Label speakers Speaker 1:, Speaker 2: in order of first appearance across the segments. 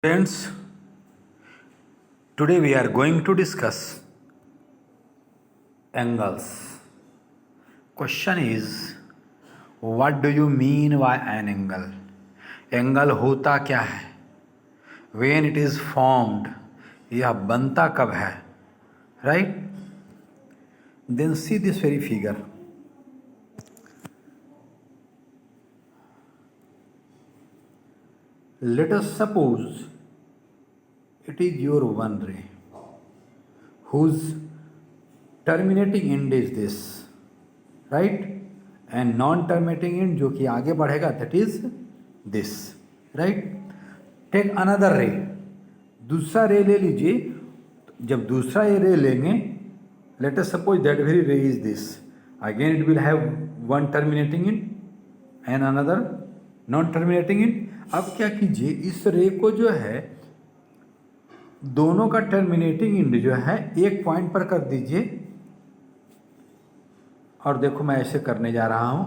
Speaker 1: Friends, today we are going to discuss angles. Question is, what do you mean by an angle? Angle होता क्या है? When it is formed, यह बनता कब है? Right? Then see this very figure. Let us suppose it is your one ray whose terminating end is this, right? And non-terminating end जो कि आगे बढ़ेगा that is this, right? Take another ray, दूसरा रे ले लीजिए. जब दूसरा ये रे लेंगे, let us suppose that very ray is this. Again it will have one terminating end and another non-terminating end. अब क्या कीजिए, इस रे को जो है दोनों का टर्मिनेटिंग एंड जो है एक पॉइंट पर कर दीजिए. और देखो मैं ऐसे करने जा रहा हूं,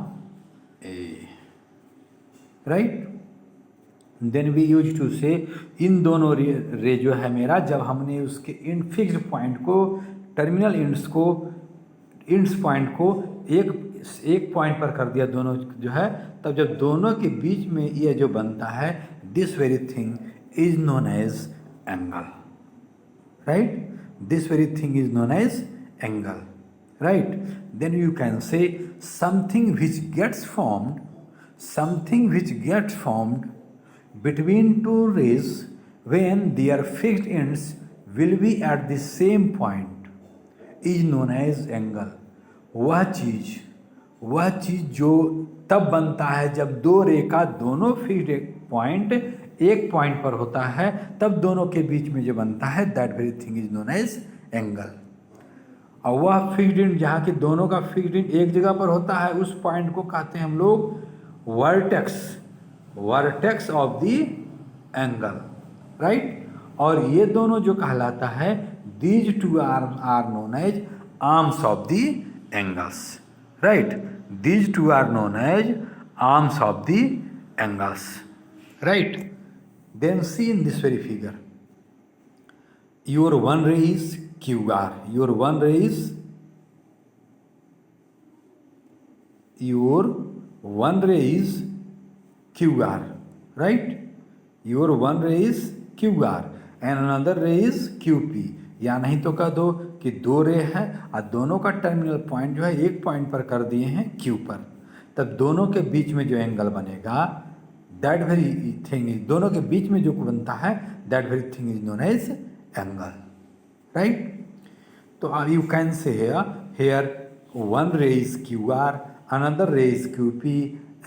Speaker 1: right. Then we use to say in दोनों रे जो है मेरा, जब हमने उसके इन फिक्स्ड पॉइंट को, टर्मिनल इंड्स पॉइंट को एक पॉइंट पर कर दिया दोनों जो है, तब जब दोनों के बीच में ये जो बनता है, this very thing is known as angle, right? This very thing is known as angle, right? Then you can say something which gets formed between two rays when their fixed ends will be at the same point is known as angle. वह चीज जो तब बनता है जब दो रे का दोनों फिक्स्ड पॉइंट एक पॉइंट पर होता है, तब दोनों के बीच में जो बनता है, that very thing is known as angle. और वह फिक्स्ड एंड जहाँ की दोनों का फिक्स्ड एंड एक जगह पर होता है, उस पॉइंट को कहते हैं हम लोग vertex of the angle, right. और ये दोनों जो कहलाता है, these two are known as arms of the angles, right. These two are known as arms of the angles, right? Then see in this very figure, your one ray is QR, your one ray is QR, right? Your one ray is QR and another ray is QP. या नहीं तो कह दो कि दो रे है और दोनों का टर्मिनल पॉइंट जो है एक पॉइंट पर कर दिए हैं Q पर, तब दोनों के बीच में जो एंगल बनेगा, दैट वेरी थिंग इज, दोनों के बीच में जो बनता है, that very thing is known as angle, right. तो you can say here one ray is QR, another ray is QP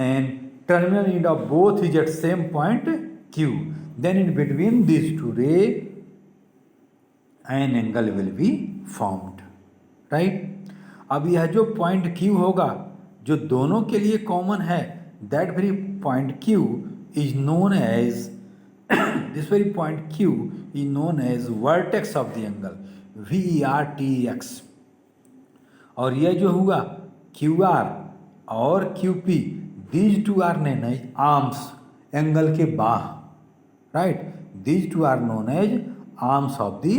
Speaker 1: and terminal end of both is at same point Q. Then in between this two ray an angle will be formed, right. अब यह जो point Q होगा, जो दोनों के लिए common है, that very point Q is known as this very point Q is known as vertex of the angle, VERTEX. और यह जो हुआ QR और QP, these two are known as arms, angle के बाह, right? These two are known as arms of the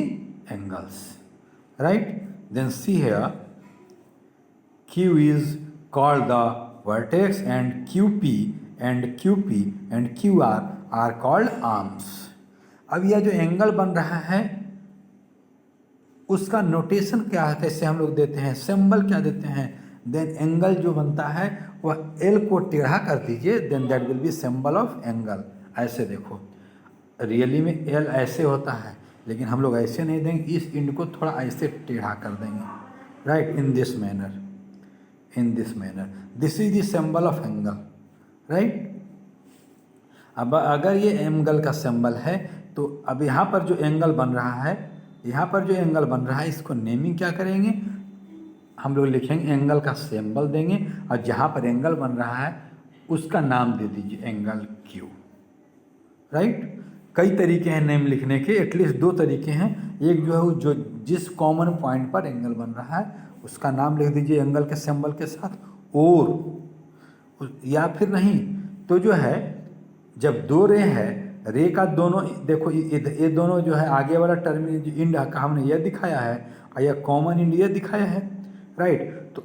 Speaker 1: angles, right? Then see here, Q is called the vertex and QP and QR are called arms. अब यह जो angle बन रहा है, उसका notation क्या है, कैसे हम लोग देते हैं, सिंबल क्या देते हैं. देन एंगल जो बनता है वह L को टेढ़ा कर दीजिए, then that will be symbol of angle. ऐसे देखो, रियली में L ऐसे होता है, लेकिन हम लोग ऐसे नहीं देंगे, इस एंड को थोड़ा ऐसे टेढ़ा कर देंगे, right. In this manner, this is the symbol of angle, right. अब अगर ये एंगल का सिंबल है, तो अब यहाँ पर जो एंगल बन रहा है, इसको नेमिंग क्या करेंगे, हम लोग लिखेंगे एंगल का सिंबल देंगे, और जहाँ पर एंगल बन रहा है उसका नाम दे दीजिए एंगल Q, राइट. कई तरीके हैं नेम लिखने के, एटलीस्ट दो तरीके हैं. एक जो है जो जिस कॉमन पॉइंट पर एंगल बन रहा है उसका नाम लिख दीजिए एंगल के सिंबल के साथ, और या फिर नहीं तो जो है जब दो रे है, रे का दोनों देखो, ये दोनों जो है आगे वाला टर्म इंड का हमने यह दिखाया है और यह कॉमन इंड यह दिखाया है, राइट। तो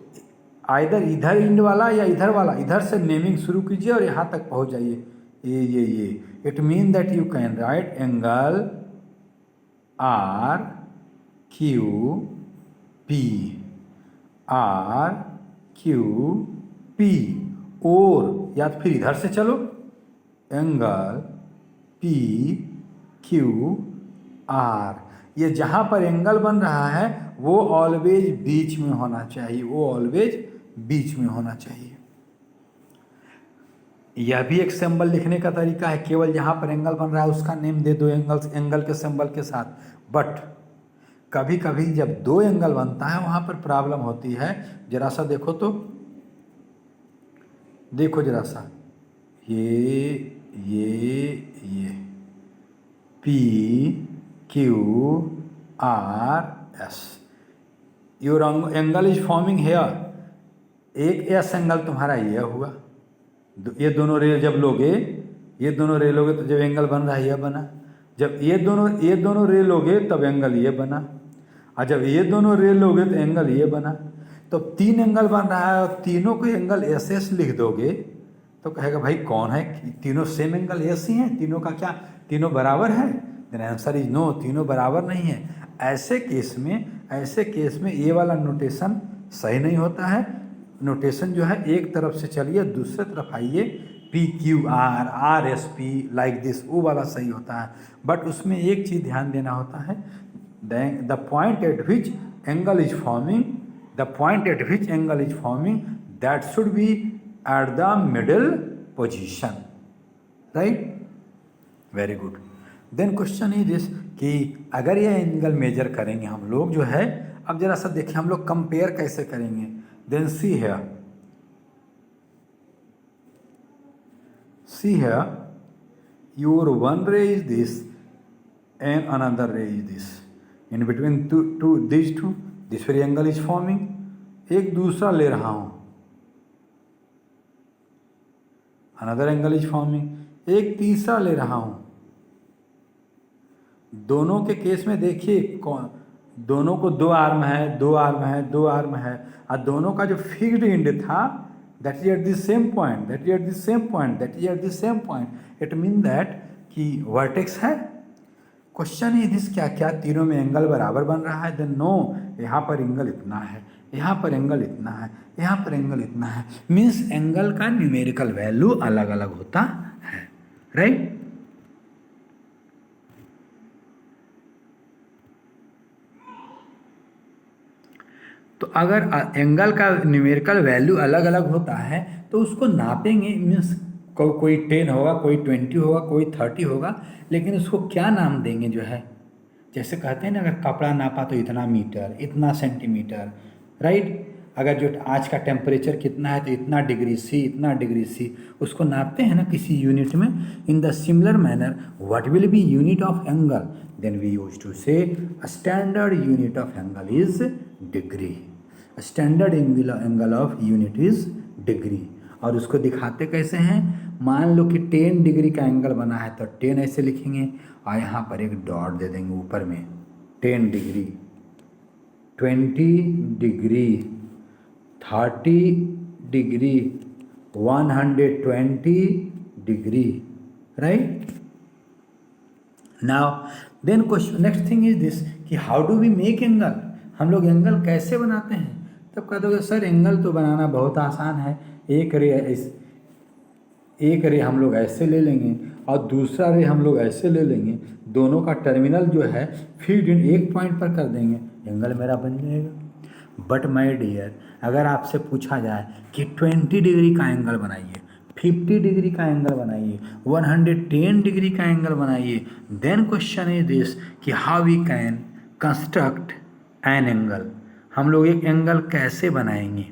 Speaker 1: आइदर इधर इंड वाला या इधर वाला, इधर से नेमिंग शुरू कीजिए और यहाँ तक पहुँच जाइए। ये it mean that you can write angle R Q P, R Q P, और या फिर इधर से चलो एंगल पी क्यू आर। ये जहाँ पर एंगल बन रहा है वो ऑलवेज बीच में होना चाहिए, वो ऑलवेज बीच में होना चाहिए। यह भी एक सिंबल लिखने का तरीका है, केवल जहाँ पर एंगल बन रहा है उसका नेम दे दो एंगल के सिंबल के साथ। बट कभी कभी जब दो एंगल बनता है वहाँ पर प्रॉब्लम होती है। जरा सा देखो तो, देखो जरा सा, ये P Q R S, your angle is forming here. एक एस एंगल तुम्हारा ये हुआ, ये दोनों रे जब लोगे, ये दोनों रे लोगे तो जब एंगल बन रहा है यह बना। जब ये दोनों रे लोगे तब एंगल ये बना, और जब ये दोनों रे लोगे तो एंगल ये बना। तो तीन एंगल बन रहा है और तीनों को एंगल एस एस लिख दोगे तो कहेगा भाई कौन है, तीनों सेम एंगल एस ही हैं, तीनों का क्या, तीनों बराबर है? देन आंसर इज नो, तीनों बराबर नहीं है। ऐसे केस में ये वाला नोटेशन सही नहीं होता है। नोटेशन जो है एक तरफ से चलिए दूसरे तरफ आइए, P Q are, R S P like this, वो वाला सही होता है। बट उसमें एक चीज़ ध्यान देना होता है, the point at which angle is forming, that should be at the middle position, right. Very good. Then question is this कि अगर यह एंगल मेजर करेंगे हम लोग जो है, अब जरा सा देखिए हम लोग कंपेयर कैसे करेंगे। Then see here your one ray is this and another ray is this, in between these two this very angle is forming। एक दूसरा ले रहा हूं, another angle is forming, एक तीसरा ले रहा हूं। दोनों के केस में देखिए कौन, दोनों को दो आर्म है, और दोनों का जो फिक्स्ड एंड था that is at the same point, it mean that कि वर्टेक्स है। क्वेश्चन इज दिस, क्या तीनों में एंगल बराबर बन रहा है? देन नो, यहाँ पर एंगल इतना है, यहाँ पर एंगल इतना है, यहाँ पर एंगल इतना है, मीन्स एंगल का न्यूमेरिकल वैल्यू अलग अलग होता है, राइट। तो अगर एंगल का न्यूमेरिकल वैल्यू अलग अलग होता है तो उसको नापेंगे, मीन्स कोई 10 होगा, कोई 20 होगा, कोई 30 होगा, लेकिन उसको क्या नाम देंगे जो है, जैसे कहते हैं ना अगर कपड़ा नापा तो इतना मीटर, इतना सेंटीमीटर, राइट। अगर जो आज का टेम्परेचर कितना है तो इतना डिग्री सी, इतना डिग्री सी, उसको नापते हैं ना किसी यूनिट में। In the similar manner what will be unit of angle, then we use to say standard unit of angle is degree. Standard angle of unit is degree. और उसको दिखाते कैसे हैं, मान लो कि 10 डिग्री का एंगल बना है तो 10 ऐसे लिखेंगे और यहाँ पर एक डॉट दे देंगे ऊपर में, 10 degree, 20 degree, 30 degree, 120 degree, right. Now then question next thing is this कि how do we make angle, हम लोग एंगल कैसे बनाते हैं? तब कह दोगे सर एंगल तो बनाना बहुत आसान है, एक रे हम लोग ऐसे ले लेंगे और दूसरा रे हम लोग ऐसे ले लेंगे, दोनों का टर्मिनल जो है फीड इन एक पॉइंट पर कर देंगे, एंगल मेरा बन जाएगा। बट माय डियर, अगर आपसे पूछा जाए कि 20 डिग्री का एंगल बनाइए, 50 डिग्री का एंगल बनाइए, 110 डिग्री का एंगल बनाइए, देन क्वेश्चन इज दिस कि how we can construct an angle, हम लोग एक एंगल कैसे बनाएंगे,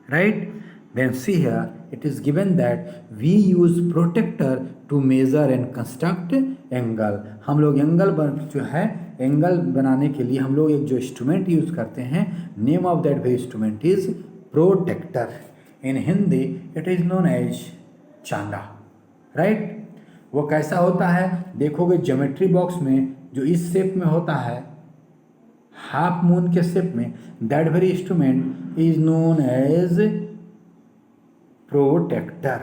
Speaker 1: right. Then see here it is given that we use protector to measure and construct angle. हम लोग जो है एंगल बनाने के लिए हम लोग एक जो इंस्ट्रूमेंट यूज करते हैं, name of that very instrument is protector. In Hindi it is known as चांदा, राइट। वो कैसा होता है, देखोगे ज्योमेट्री बॉक्स में जो इस शेप में होता है, हाफ मून के शेप में, that very instrument is known as protector,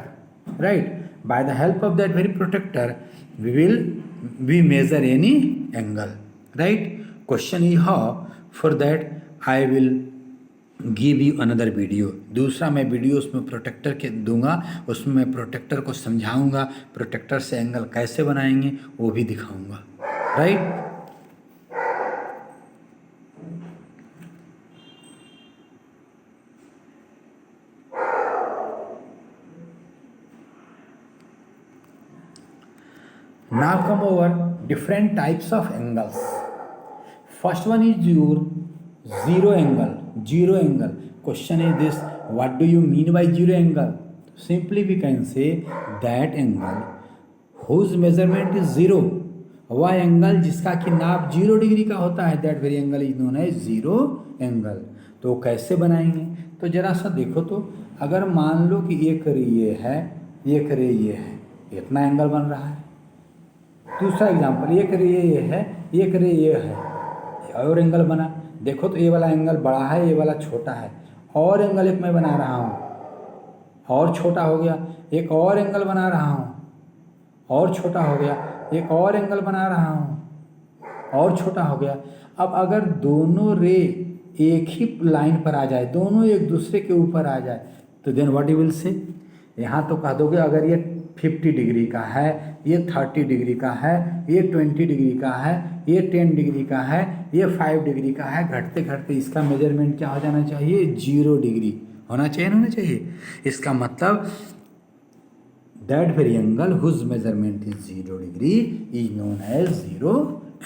Speaker 1: right. By the help of that very protector, we measure any angle, right. Question is how. For that I will give you another video. दूसरा मैं video उसमें protector के दूंगा, उसमें मैं protector को समझाऊंगा, protector से एंगल कैसे बनाएंगे वो भी दिखाऊंगा, right. Now come over different types of angles. First one is your zero angle. Zero angle. Question is this: what do you mean by zero angle? Simply we can say that angle whose measurement is zero. वह angle जिसका कि नाप 0 डिग्री का होता है, that very angle is known as zero angle. तो कैसे बनाएंगे? तो जरा सा देखो तो, अगर मान लो कि एक रे ये है, एक रे ये है, इतना एंगल बन रहा है. दूसरा एग्जाम्पल, एक रे ये है, एक रे ये है, और एंगल बना. देखो तो ये वाला एंगल बड़ा है, ये वाला छोटा है. और एंगल एक मैं बना रहा हूँ, और छोटा हो गया. एक और एंगल बना रहा हूँ, और छोटा हो गया. एक और एंगल बना रहा हूँ, और छोटा हो गया. अब अगर दोनों रे एक ही लाइन पर आ जाए, दोनों एक दूसरे के ऊपर आ जाए, तो then what you will say. यहाँ तो कह दोगे अगर ये 50 डिग्री का है, ये 30 डिग्री का है, ये 20 डिग्री का है, ये 10 डिग्री का है, ये 5 डिग्री का है, घटते घटते इसका मेजरमेंट क्या हो जाना चाहिए? 0 डिग्री होना चाहिए. इसका मतलब that very angle whose measurement is 0 degree is known as zero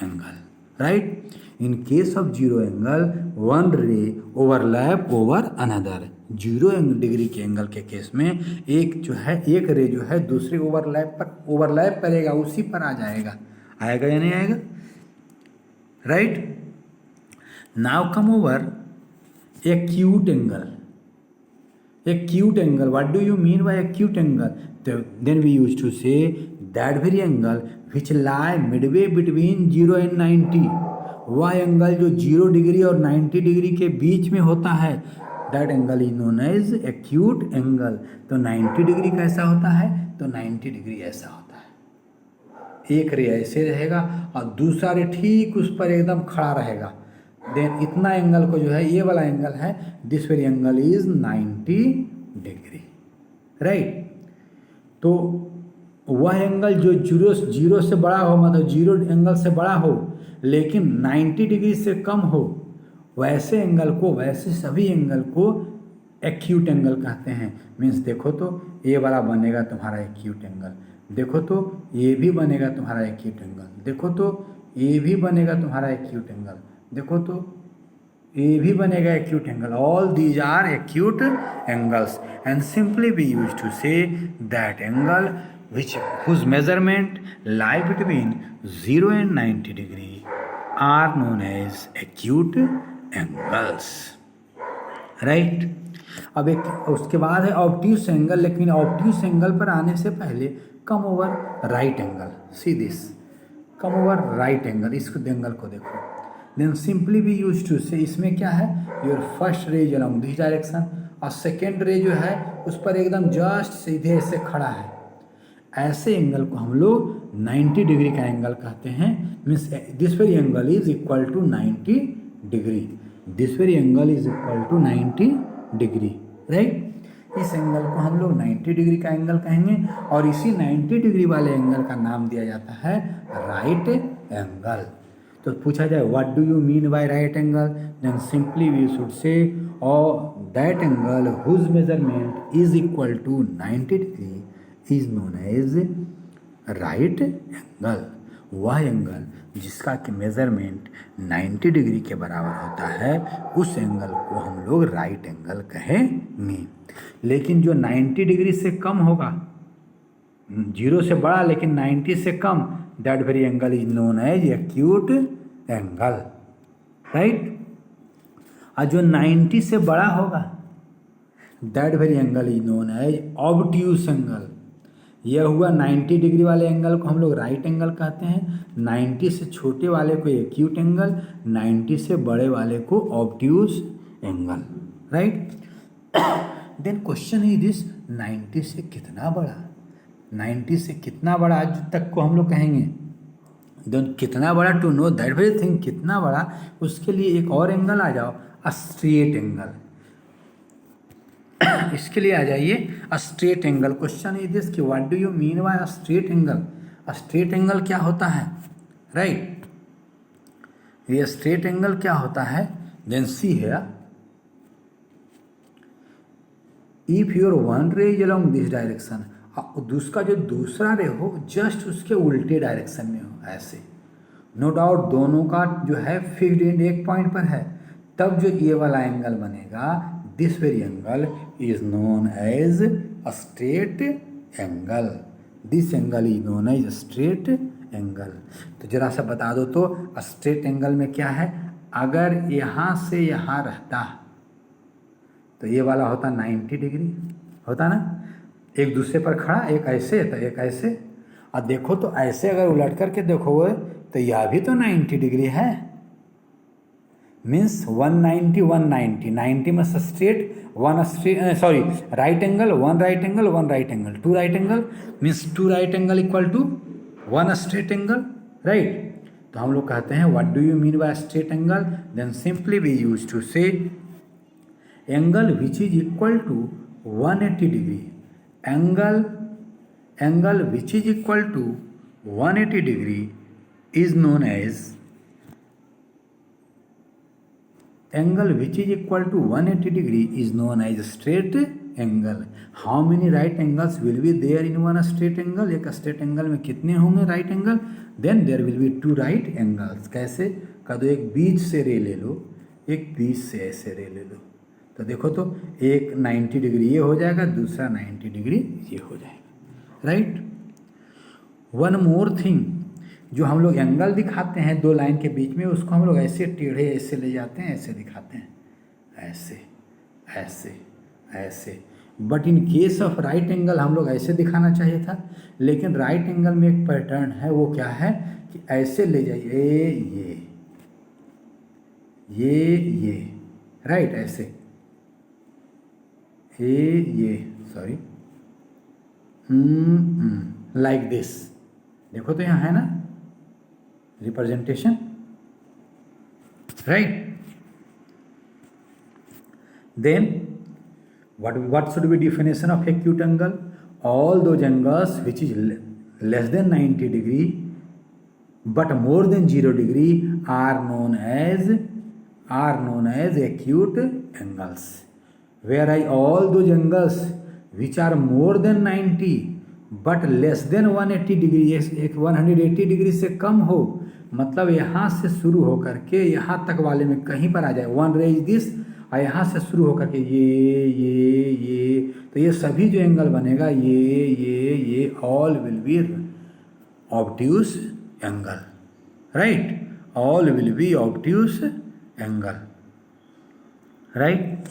Speaker 1: angle, right. In case of zero angle, one ray overlap over another. 0 degree के एंगल के केस में एक जो है, एक रे जो है दूसरे ओवरलैप करेगा, उसी पर आ जाएगा. आएगा या नहीं आएगा, right. Now come over acute angle. Acute angle, what do you mean by acute angle? Then we used to say that very angle which lie midway between 0 and 90. वह एंगल जो 0 डिग्री और 90 डिग्री के बीच में होता है, that angle is known as acute angle. तो 90 degree कैसा होता है? तो 90 डिग्री ऐसा होता है. एक रे ऐसे रहेगा और दूसरा रे ठीक उस पर एकदम खड़ा रहेगा. देन इतना एंगल को जो है, ये वाला एंगल है, this very angle is 90 degree, right. तो वह एंगल जो जीरो से बड़ा हो, मतलब 0 एंगल से बड़ा हो लेकिन 90 डिग्री से कम हो, वैसे एंगल को, वैसे सभी एंगल को एक्यूट एंगल कहते हैं. मीन्स देखो तो ये वाला बनेगा तुम्हारा एक्यूट एंगल, देखो तो ये भी बनेगा तुम्हारा एक्यूट एंगल, देखो तो ये भी बनेगा तुम्हारा एक्यूट एंगल, देखो तो ये भी बनेगा acute angle. All these are acute angles and simply we use to say that angle which whose measurement lie between 0 and 90 degree are known as acute angles, right. अब एक उसके बाद है ऑब्ट्यूस एंगल. लेकिन ऑब्ट्यूस एंगल पर आने से पहले come over right angle. See this, come over right angle. इस एंगल को देखो. Then simply we use to say, इसमें क्या है, your first rays along this direction और सेकेंड रे जो है उस पर एकदम जस्ट सीधे से खड़ा है. ऐसे एंगल को हम लोग 90 डिग्री का एंगल कहते हैं. Means this very angle is equal to 90 degree. This very angle is equal to 90 degree, right. इस एंगल को हम लोग 90 डिग्री का एंगल कहेंगे और इसी 90 डिग्री वाले एंगल का नाम दिया जाता है राइट एंगल. तो पूछा जाए what do you mean by right angle, then simply we should say that angle whose measurement is equal to 90 degree is known as right angle. वह एंगल जिसका कि मेजरमेंट 90 डिग्री के बराबर होता है, उस एंगल को हम लोग राइट एंगल कहेंगे. लेकिन जो 90 डिग्री से कम होगा, 0 से बड़ा लेकिन 90 से कम, that very angle is known as acute angle, right. और जो 90 से बड़ा होगा, that very angle is known as obtuse angle. यह हुआ 90 डिग्री वाले एंगल को हम लोग राइट एंगल कहते हैं, 90 से छोटे वाले को एक्यूट एंगल, 90 से बड़े वाले को obtuse angle, right. Then question is this, 90 से कितना बड़ा, 90 से कितना बड़ा आज तक को हम लोग कहेंगे, देन कितना बड़ा, to know that very thing, कितना बड़ा, उसके लिए एक और एंगल आ जाओ, अ स्ट्रेट एंगल। इसके लिए आ जाइए a straight angle. Question is this कि what do you mean by a straight angle, a straight angle क्या होता है, राइट। ये स्ट्रेट एंगल क्या होता है, then see here, if your one ray is along this direction, उसका जो दूसरा रे हो जस्ट उसके उल्टे डायरेक्शन में हो, ऐसे, नो डाउट दोनों का जो है फिक्स्ड एंड एक पॉइंट पर है, तब जो ये वाला एंगल बनेगा, this very angle is known as a straight angle, this angle is known as straight angle. तो जरा सा बता दो तो स्ट्रेट एंगल में क्या है, अगर यहाँ से यहाँ रहता तो ये वाला होता 90 डिग्री होता ना, एक दूसरे पर खड़ा, एक ऐसे तो एक ऐसे, और देखो तो ऐसे अगर उलट करके देखो तो यह भी तो 90 डिग्री है, मीन्स 190 190, 90 में straight, one straight, sorry right angle, one right angle, one right angle, two right angle, means two right angle equal to one straight angle, right. तो हम लोग कहते हैं what do you mean by straight angle, then simply we use to say angle which is equal to 180 degree, angle which is equal to 180 degree is known as, angle which is equal to 180 degree is known as straight angle. How many right angles will be there in one straight angle, एक straight angle में कितने होंगे right angle, then there will be two right angles। कैसे कह दो, एक बीच से रे ले लो, एक बीच से ऐसे रे ले लो, तो देखो तो एक 90 डिग्री ये हो जाएगा, दूसरा 90 डिग्री ये हो जाएगा, राइट। वन मोर थिंग, जो हम लोग एंगल दिखाते हैं दो लाइन के बीच में, उसको हम लोग ऐसे टेढ़े ऐसे ले जाते हैं, ऐसे दिखाते हैं, ऐसे ऐसे ऐसे, but in case of right angle हम लोग ऐसे दिखाना चाहिए था, लेकिन राइट एंगल में एक पैटर्न है, वो क्या है कि ऐसे ले जाइए, ये राइट, ऐसे ये सॉरी, लाइक दिस, देखो तो यहाँ है ना representation, right। Then what should be definition of acute angle, all those angles which is less than 90 degree but more than 0 degree are known as acute angles, whereas all those angles which are more than 90 but less than 180 degree, एक 180 degree से कम हो, मतलब यहाँ से शुरू होकर के यहाँ तक वाले में कहीं पर आ जाए, वन रे इज दिस, और यहाँ से शुरू होकर के ये, तो ये सभी जो एंगल बनेगा, ये all will be obtuse angle, right, all will be obtuse angle, right.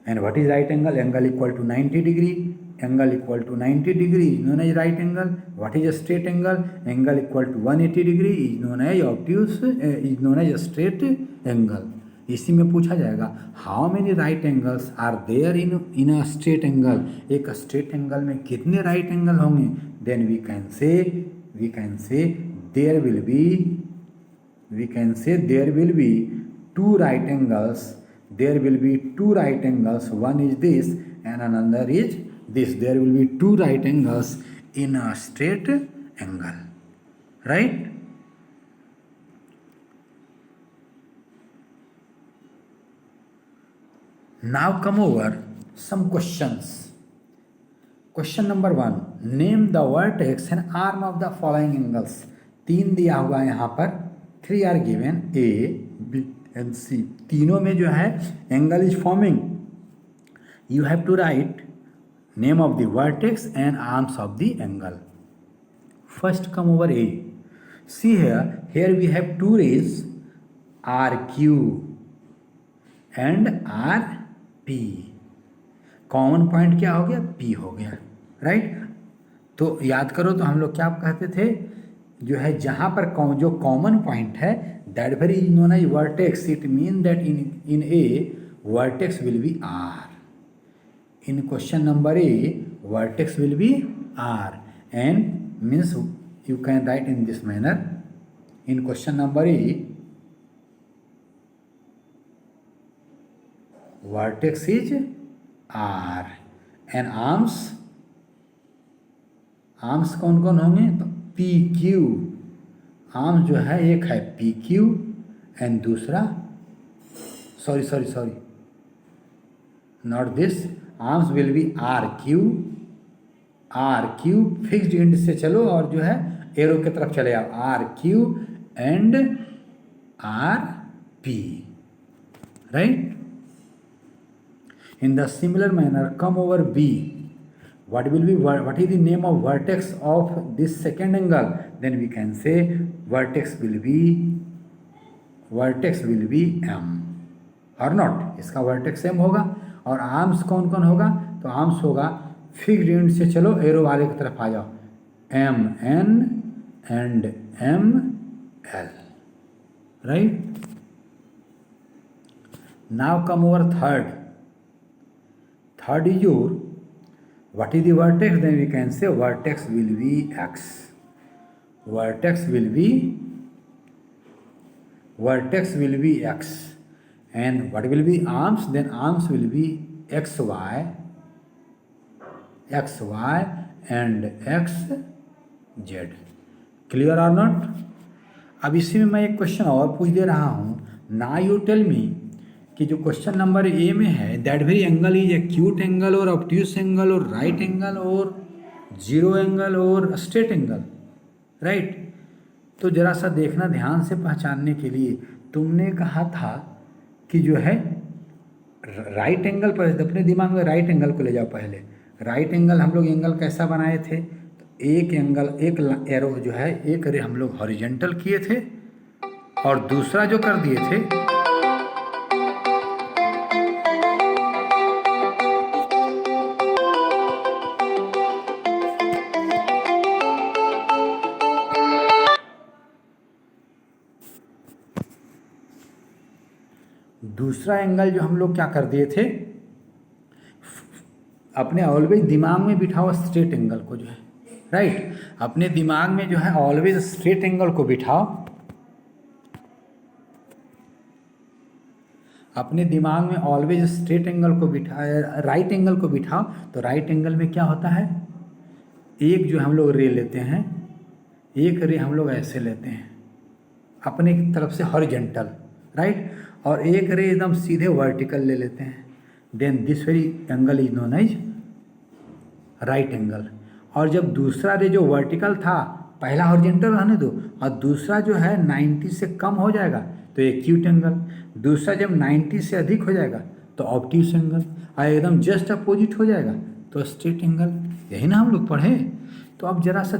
Speaker 1: And what is right angle, angle equal to 90 degree, angle equal to 90 degree is known as right angle. What is a straight angle, angle equal to 180 degree is known as obtuse, is known as a straight angle। इसी में पूछा जाएगा how many right angles are there in a straight angle, एक straight angle में कितने right angle होंगे, then we can say there will be two right angles, there will be two right angles, one is this and another is this, there will be two right angles in a straight angle, right। Now come over some questions। Question number 1, name the vertex and arm of the following angles। 3 दिया हुआ है यहाँ पर, 3 are given, A, B and C, तीनों में जो है angle is forming, you have to write name of the vertex and arms of the angle. First come over A, see here we have two rays RQ and RP, common point क्या हो गया, P हो गया, right. तो याद करो, तो हम लोग क्या कहते थे, जो है जहाँ पर जो कॉमन पॉइंट है, that very is known as vertex. It mean that in a vertex will be R. In question number A, vertex will be R, and means you can write in this manner. In question number A, vertex is R, and arms कौन कौन होंगे, तो P Q. Arms जो है एक है P Q and दूसरा sorry not this. Arms will be R Q fixed and से चलो और जो है एरो की तरफ चले आओ, R Q and R P, right. In the similar manner come over B. what is the name of vertex of this second angle? Then we can say vertex will be M or not. इसका vertex M होगा. और arms कौन कौन होगा, तो arms होगा fixed and से चलो एरो वाले की तरफ आ जाओ, M N and M L, right. Now come over third is your what is the vertex. Then we can say vertex will be X. Vertex will be X. And what will be arms? Then arms will be xy and xz. Clear or not? अब इसी में मैं एक question और पूछ दे रहा हूँ. Now you tell me कि जो क्वेश्चन नंबर ए में है, that very angle is acute angle और ऑब्ट्यूस एंगल और राइट एंगल और जीरो एंगल और स्ट्रेट एंगल, राइट. तो जरा सा देखना ध्यान से पहचानने के लिए. तुमने कहा था कि जो है राइट एंगल पर, अपने दिमाग में राइट एंगल को ले जाओ पहले. राइट एंगल हम लोग एंगल कैसा बनाए थे, तो एक एंगल, एक एरो जो है, एक रे हम लोग हॉरिजॉन्टल किए थे और दूसरा जो कर दिए थे दूसरा एंगल जो हम लोग क्या कर दिए थे, अपने ऑलवेज दिमाग में बिठाओ स्ट्रेट एंगल को जो है, राइट. अपने दिमाग में जो है ऑलवेज स्ट्रेट एंगल को बिठाओ. अपने दिमाग में ऑलवेज स्ट्रेट एंगल को राइट एंगल को बिठाओ. तो राइट एंगल में क्या होता है, एक जो हम लोग रे लेते हैं, एक रे हम लोग ऐसे लेते हैं अपने तरफ से हॉरिजॉन्टल, राइट, और एक रे एकदम सीधे वर्टिकल ले लेते हैं. Then this very angle is known as right angle. और जब दूसरा रे जो वर्टिकल था, पहला हॉरिजॉन्टल रहने दो, और दूसरा जो है 90 से कम हो जाएगा तो एक्यूट एंगल. दूसरा जब 90 से अधिक हो जाएगा तो ऑब्ट्यूस एंगल, और एकदम जस्ट अपोजिट हो जाएगा तो स्ट्रेट एंगल. यही ना हम लोग पढ़े. तो अब जरा सा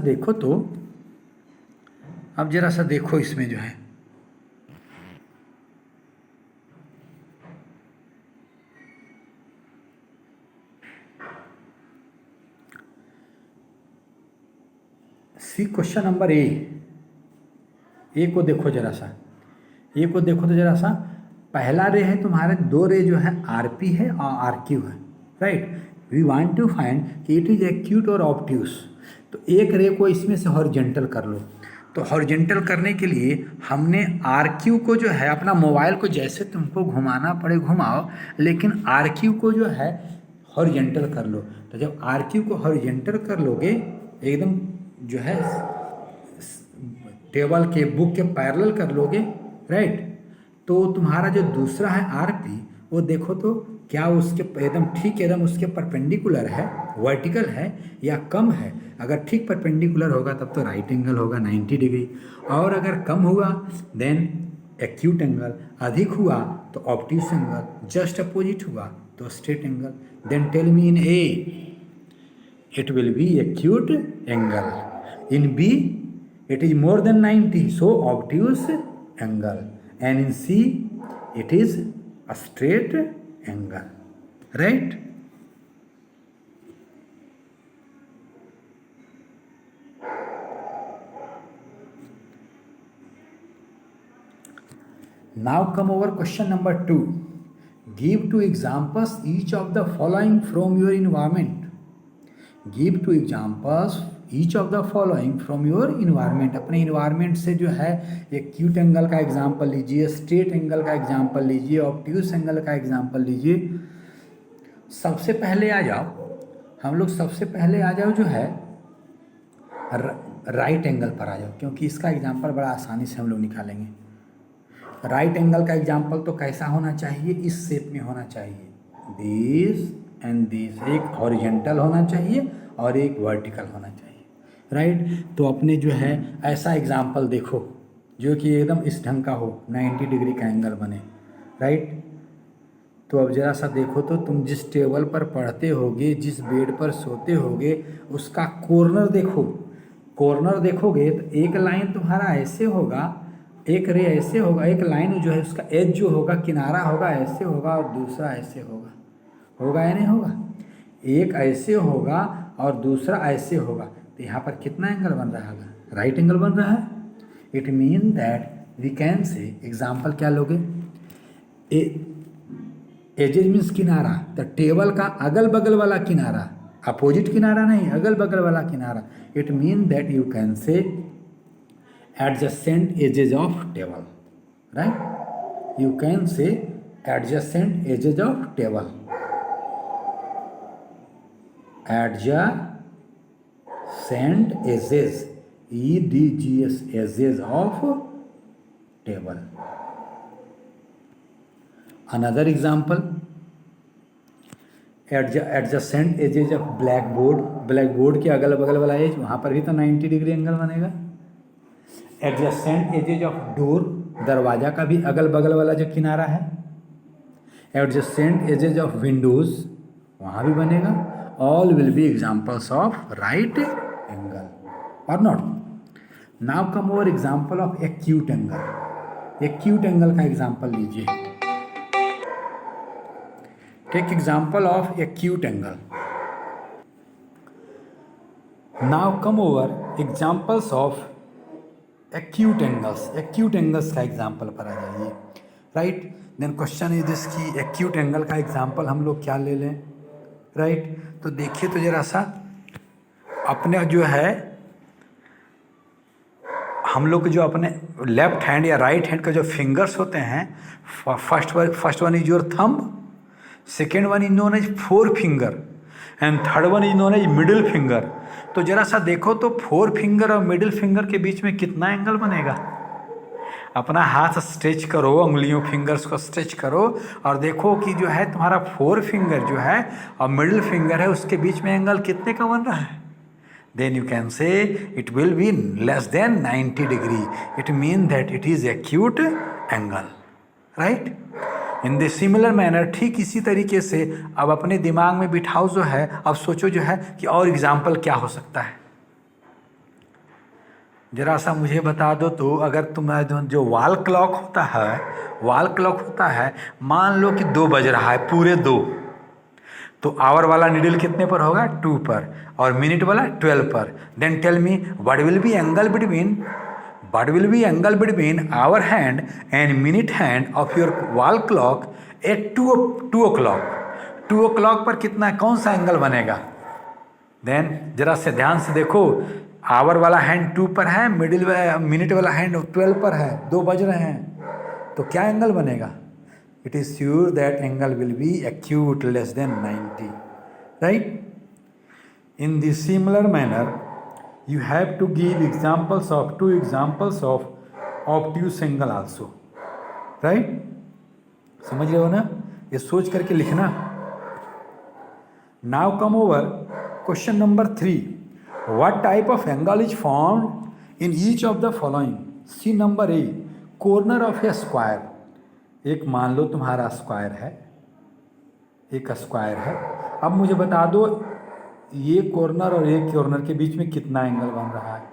Speaker 1: देखो, इसमें जो है सी क्वेश्चन नंबर ए को देखो जरा सा. ए को देखो तो जरा सा. पहला रे है तुम्हारे, दो रे जो है आरपी है और आरक्यू है, right. We want to find कि इट इज एक्यूट और ऑब्ट्यूस. तो एक रे को इसमें से हॉरिजॉन्टल कर लो. तो हॉरिजॉन्टल करने के लिए हमने आरक्यू को जो है, अपना मोबाइल को जैसे तुमको घुमाना पड़े घुमाओ, लेकिन आरक्यू को जो है हॉरिजॉन्टल कर लो. तो जब आरक्यू को हॉरिजॉन्टल कर लोगे, एकदम जो है टेबल के बुक के पैरेलल कर लोगे, राइट, तो तुम्हारा जो दूसरा है आरपी, वो देखो तो क्या उसके एकदम ठीक एकदम उसके परपेंडिकुलर है, वर्टिकल है या कम है. अगर ठीक परपेंडिकुलर होगा तब तो राइट एंगल होगा 90 डिग्री, और अगर कम हुआ देन एक्यूट एंगल, अधिक हुआ तो ऑब्ट्यूस एंगल, जस्ट अपोजिट हुआ तो straight angle. Then tell me in a it will be acute angle. In B, it is more than 90, so obtuse angle. And in C, it is a straight angle. Right? Now come over question number 2. Give two examples each of the following from your environment. Give two examples each of the following from your environment. अपने environment से जो है एक acute angle का example लीजिए, straight angle का example लीजिए, obtuse angle का एग्जाम्पल लीजिए. सबसे पहले आ जाओ, हम लोग सबसे पहले आ जाओ जो है राइट एंगल पर आ जाओ, क्योंकि इसका एग्जाम्पल बड़ा आसानी से हम लोग निकालेंगे. राइट एंगल का एग्जाम्पल तो कैसा होना चाहिए, इस शेप में होना चाहिए, दिस एंड दिस. एक हॉरिजेंटल होना चाहिए और एक वर्टिकल होना चाहिए. राइट. तो अपने जो है ऐसा एग्जाम्पल देखो जो कि एकदम इस ढंग का हो, 90 डिग्री का एंगल बने. राइट. तो अब ज़रा सा देखो तो तुम जिस टेबल पर पढ़ते होगे, जिस बेड पर सोते होगे, उसका कॉर्नर देखो. कॉर्नर देखोगे तो एक लाइन तुम्हारा ऐसे होगा, एक रे ऐसे होगा, एक लाइन जो है उसका एज जो होगा, किनारा होगा ऐसे होगा और दूसरा ऐसे होगा. होगा या नहीं होगा? एक ऐसे होगा और दूसरा ऐसे होगा. तो यहाँ पर कितना एंगल बन रहा है? राइट एंगल बन रहा है. It mean that we can say, example क्या लोगे, एजेज मीन्स किनारा. तो टेबल का अगल बगल वाला किनारा, अपोजिट किनारा नहीं, अगल बगल वाला किनारा. It mean that you can से adjacent edges of table. Right. You can say adjacent edges of table. Adjacent edges, EDGS, edges of table. Another example, adjacent edges of blackboard. blackboard के अगल बगल वाला एज, वहाँ पर भी तो 90 degree angle बनेगा. एडजेसेंट एजेज ऑफ डोर, दरवाजा का भी अगल बगल वाला जो किनारा है. एडजेसेंट एजेज ऑफ विंडोज, वहाँ भी बनेगा. All will be examples of right angle और not. Now come over example of acute angle. Acute angle का एग्जाम्पल लीजिए. Take example of acute angle. Now come over examples of acute angles. Acute angles का example पर आ जाइए. Right. Then question is this कि acute angle का example हम लोग क्या ले लें. राइट. तो देखिए तो जरा सा अपने जो है हम लोग जो अपने लेफ्ट हैंड या राइट हैंड का जो फिंगर्स होते हैं, first one is your thumb, second one is known as forefinger and third one is known as middle finger. तो जरा सा देखो तो फोर फिंगर और मिडिल फिंगर के बीच में कितना एंगल बनेगा. अपना हाथ स्ट्रेच करो, उंगलियों फिंगर्स को स्ट्रेच करो और देखो कि जो है तुम्हारा फोर फिंगर जो है और मिडिल फिंगर है, उसके बीच में एंगल कितने का बन रहा है. Then you can say it will be less than 90 degree. It mean that it is acute angle. Right. In the similar manner, ठीक इसी तरीके से अब अपने दिमाग में बिठाओ जो है, अब सोचो जो है कि और एग्जाम्पल क्या हो सकता है. जरा सा मुझे बता दो तो, अगर तुम्हारा जो वॉल क्लॉक होता है, वॉल क्लॉक होता है, मान लो कि 2 बज रहा है, पूरे 2, तो आवर वाला नीडल कितने पर होगा? 2 पर, और मिनट वाला 12 पर. Then tell me what will be angle between our hand and minute hand of your wall clock at 2 o'clock. 2 o'clock पर कितना, कौन सा एंगल बनेगा? देन जरा से ध्यान से देखो, आवर वाला हैंड 2 पर है, मिनट वाला हैंड 12 पर है, 2 बज रहे हैं, तो क्या एंगल बनेगा? It is sure that angle will B acute less than 90. Right. In the similar manner you have to give examples of 2 examples of obtuse angle also. Right. समझ रहे हो ना? ये सोच करके लिखना. Now come over question number 3. What type of angle is formed in each of the following? See number A, corner of a square. एक मान लो तुम्हारा स्क्वायर है, एक स्क्वायर है. अब मुझे बता दो ये कॉर्नर और एक कॉर्नर के बीच में कितना एंगल बन रहा है.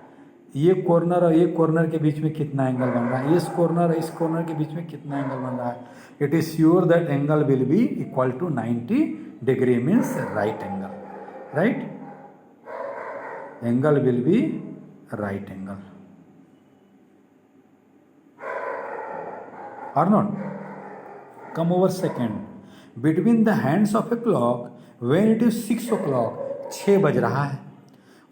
Speaker 1: ये कॉर्नर और एक कॉर्नर के बीच में कितना एंगल बन रहा है. इस कॉर्नर और इस कॉर्नर के बीच में कितना एंगल बन रहा है. It is sure that angle will be equal to 90 degree means right angle. Right. Angle will be right angle. or not? Come over second. Between the hands of a clock when it is 6 o'clock, 6 बज रहा है,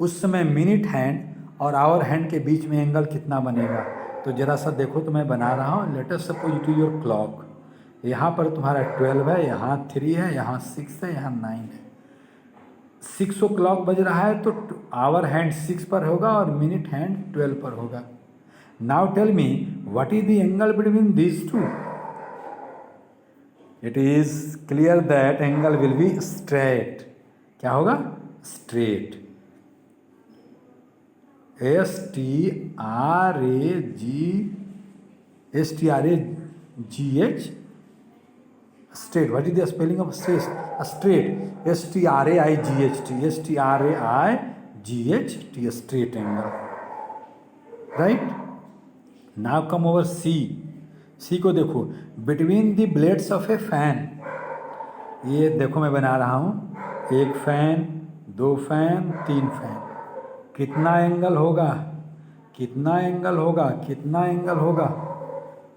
Speaker 1: उस समय minute hand और our hand के बीच में angle कितना बनेगा? तो जरा सा देखो, तो मैं बना रहा हूँ. Let us suppose to your clock. यहाँ पर तुम्हारा 12 है, यहाँ 3 है, यहाँ 6 है, यहाँ 9 है. 6 o'clock बज रहा है तो आवर हैंड 6 पर होगा और मिनट हैंड 12 पर होगा. Now tell me what is the angle between these two? It is clear that angle will be straight. क्या होगा? Straight. STRAGH straight. What is the spelling of straight? Straight. STRAIGHT. STRAIGHT. Straight angle. Right? Now come over C. C को देखो. Between the blades of a fan. ये देखो मैं बना रहा हूँ. एक फैन, 2 फैन, 3 फैन. कितना एंगल होगा? कितना एंगल होगा? कितना एंगल होगा?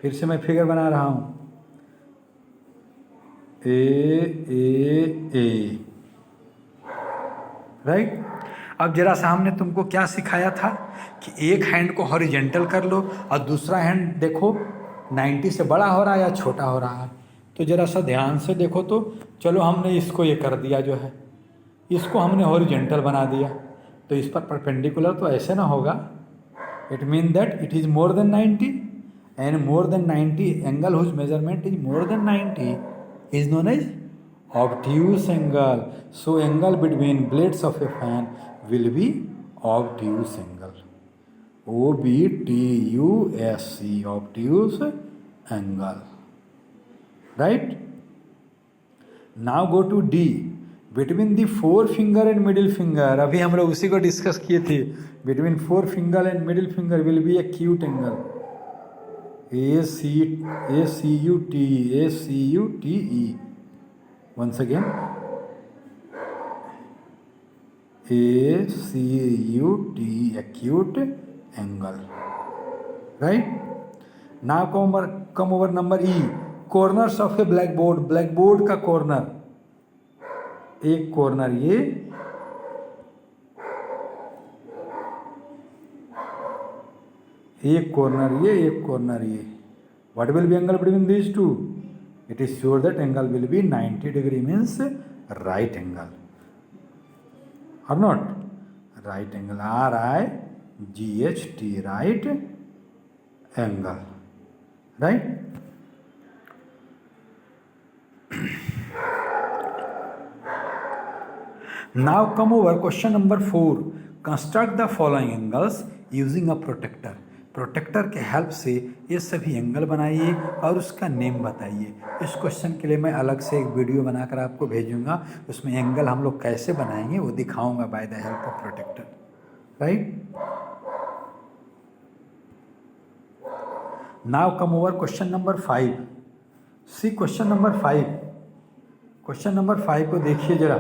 Speaker 1: फिर से मैं फिगर बना रहा हूँ. ए राइट. अब जरा सा हमने तुमको क्या सिखाया था कि एक हैंड को हॉरिजेंटल कर लो और दूसरा हैंड देखो 90 से बड़ा हो रहा है या छोटा हो रहा है. तो जरा सा ध्यान से देखो. तो चलो हमने इसको ये कर दिया, जो है इसको हमने हॉरिजेंटल बना दिया. तो इस पर परपेंडिकुलर तो ऐसे ना होगा. It mean that it is more than 90 and more than 90 angle whose measurement is more than 90 is known as obtuse angle. So angle between blades of a fan will be obtuse angle. OBTUSE, obtuse angle. Right? Now go to D. Between the forefinger and middle finger. अभी हम लोग उसी को discuss किए थे. Between forefinger and middle finger will be acute angle. ACUTE. Once again, ACUT, acute angle. Right? Now come over number E. Corners of a blackboard. Blackboard का corner. एक corner ये, एक कॉर्नर ये, एक कॉर्नर ये. What will be angle between these two? It is sure that angle will be 90 degree means right angle और not? Right angle. RIGHT, right angle. Right. Now come over question number 4. Construct the following angles using a protractor. Protractor के help से ये सभी angle बनाइए और उसका name बताइए. इस क्वेश्चन के लिए मैं अलग से एक वीडियो बनाकर आपको भेजूंगा. उसमें एंगल हम लोग कैसे बनाएंगे वो दिखाऊंगा by the help of protector. Right. Now come over question number 5. See question number 5. Question number 5 को देखिए जरा.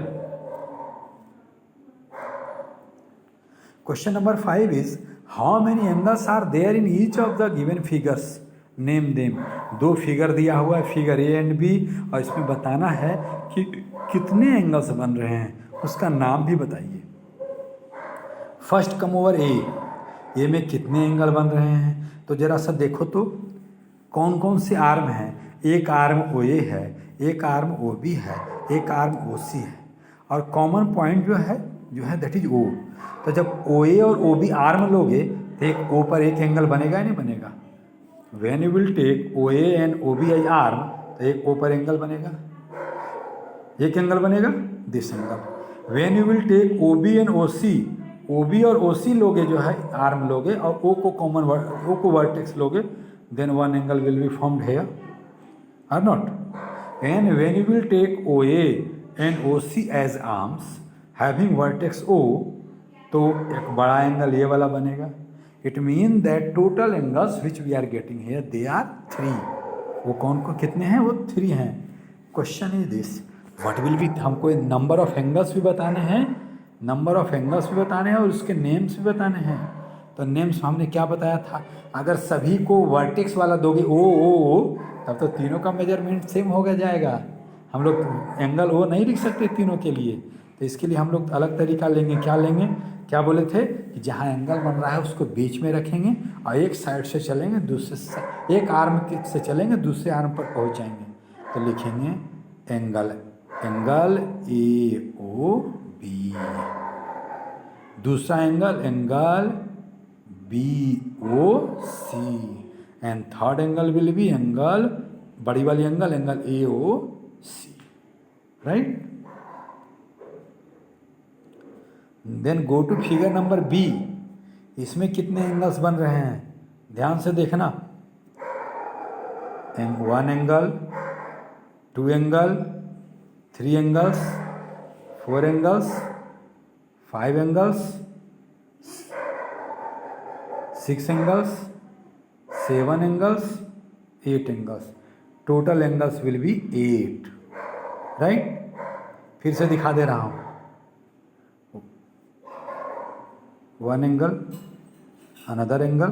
Speaker 1: Question number 5 is how many angles are there in each of the given figures. Name them. 2 figure दिया हुआ है, figure A and B, और इसमें बताना है कि कितने एंगल्स बन रहे हैं, उसका नाम भी बताइए. फर्स्ट कम ओवर ए. ए में कितने एंगल बन रहे हैं? तो जरा सा देखो तो कौन कौन से आर्म हैं. एक आर्म ओ ए है, एक आर्म ओ बी है, एक आर्म ओ सी है, और कॉमन पॉइंट जो है दैट इज ओ. तो जब ओ ए और ओ बी आर्म लोगे तो एक ओ पर एक एंगल बनेगा या नहीं बनेगा? When you will take O A and O B I arm, तो एक ओ पर एंगल बनेगा, एक एंगल बनेगा, this angle. When you will take O B and O C, O B और ओ सी लोगे जो है आर्म लोगे और ओ को कॉमन ओ को वर्टेक्स लोगे, then one angle will be formed here और not. And when you will take O A and O C as arms having vertex O, तो एक बड़ा एंगल ये वाला बनेगा. It mean that total angles which we are getting here they are 3. वो कौन को कितने हैं? वो 3 हैं. Question is this, what will be. हमको नंबर ऑफ एंगल्स भी बताने हैं, नंबर ऑफ एंगल्स भी बताने हैं और उसके नेम्स भी बताने हैं. तो नेम्स हमने क्या बताया था, अगर सभी को वर्टेक्स वाला दोगे ओ तब तो तीनों का मेजरमेंट सेम हो गया जाएगा। हम लोग एंगल ओ नहीं लिख सकते तीनों के लिए, तो इसके लिए हम लोग अलग तरीका लेंगे। क्या लेंगे, क्या बोले थे कि जहाँ एंगल बन रहा है उसको बीच में रखेंगे और एक साइड से चलेंगे, दूसरे एक आर्म से चलेंगे, दूसरे आर्म पर पहुँच जाएंगे। तो लिखेंगे एंगल ए ओ बी, दूसरा angle B O C, and third angle will be angle, बड़ी वाली angle A O C, right. Then go to figure number B. इसमें कितने एंगल्स बन रहे हैं, ध्यान से देखना। One angle, two angle, three angles, four angles, five angles, six angles, seven angles, eight angles. Total angles will be 8, right. फिर से दिखा दे रहा हूँ। One angle, another angle,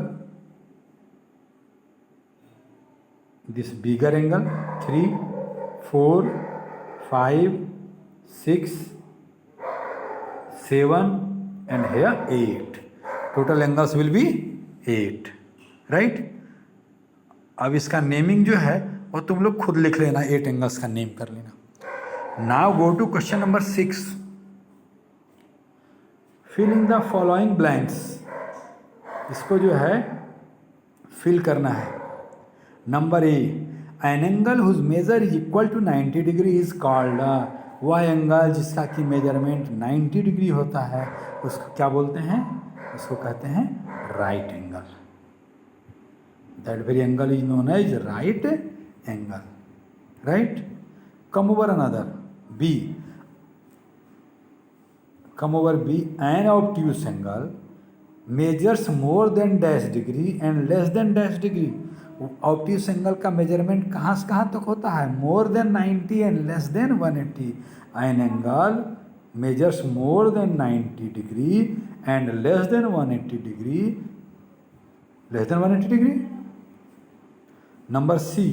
Speaker 1: this bigger angle, 3, 4, 5, 6, 7 and here 8. Total angles will be 8, right? अब इसका naming जो है वो तुम लोग खुद लिख लेना, 8 एंगल्स का नेम कर लेना। Now go to question number 6। Fill in the following blanks. इसको जो है फिल करना है। Number A, an angle whose measure is equal to 90 degree is called, वह एंगल जिसका कि मेजरमेंट 90 डिग्री होता है उसको क्या बोलते हैं, उसको कहते हैं right angle. That very angle is known as right angle, right. Come over another B, come over B, an obtuse angle measures more than dash degree and less than dash degree। Obtuse angle का measurement कहाँ से कहाँ तक होता है, more than 90 and less than 180। An angle measures more than 90 degree and less than 180 degree, less than 180 degree. Number C,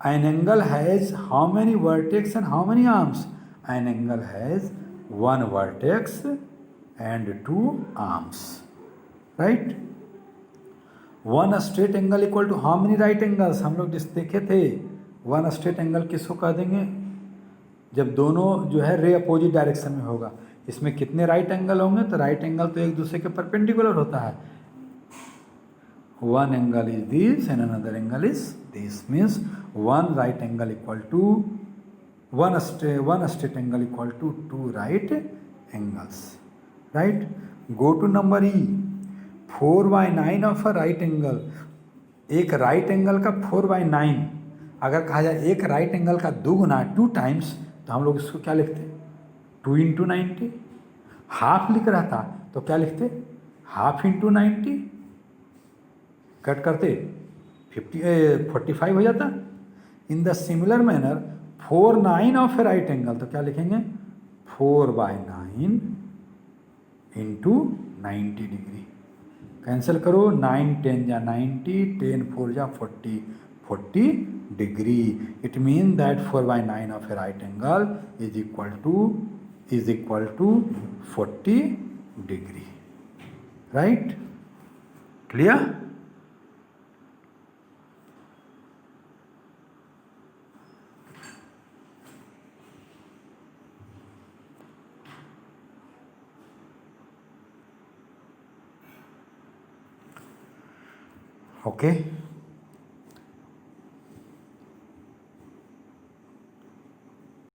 Speaker 1: an angle has how many vertex and how many arms. An angle has one vertex and two arms, right। one straight angle equal to how many right angles, हम लोग जिस देखे थे one straight angle किसको कह देंगे, जब दोनों जो है रे अपोजिट डायरेक्शन में होगा। इसमें कितने राइट एंगल होंगे, तो राइट एंगल तो एक दूसरे के परपेंडिकुलर होता है। one angle is this and another angle is this, means one right angle equal to one straight angle equal to two right angles, right। go to number E, 4/9 of a right angle। एक right angle का 4/9 अगर कहा जाए एक right angle का दुगुना 2 times, तो हम लोग इसको क्या लिखते, 2 × 90। हाफ लिख रहा था तो क्या लिखते, हाफ × 90, कट करते 45 हो जाता। इन the similar manner 4/9 of a right angle, तो क्या लिखेंगे 4/9 इंटू 90 डिग्री। कैंसिल करो, 9 10 जा 90, 10 4 जा 40 degree. It mean that 4/9 of a right angle is equal to 40 degree, right. Clear. Okay.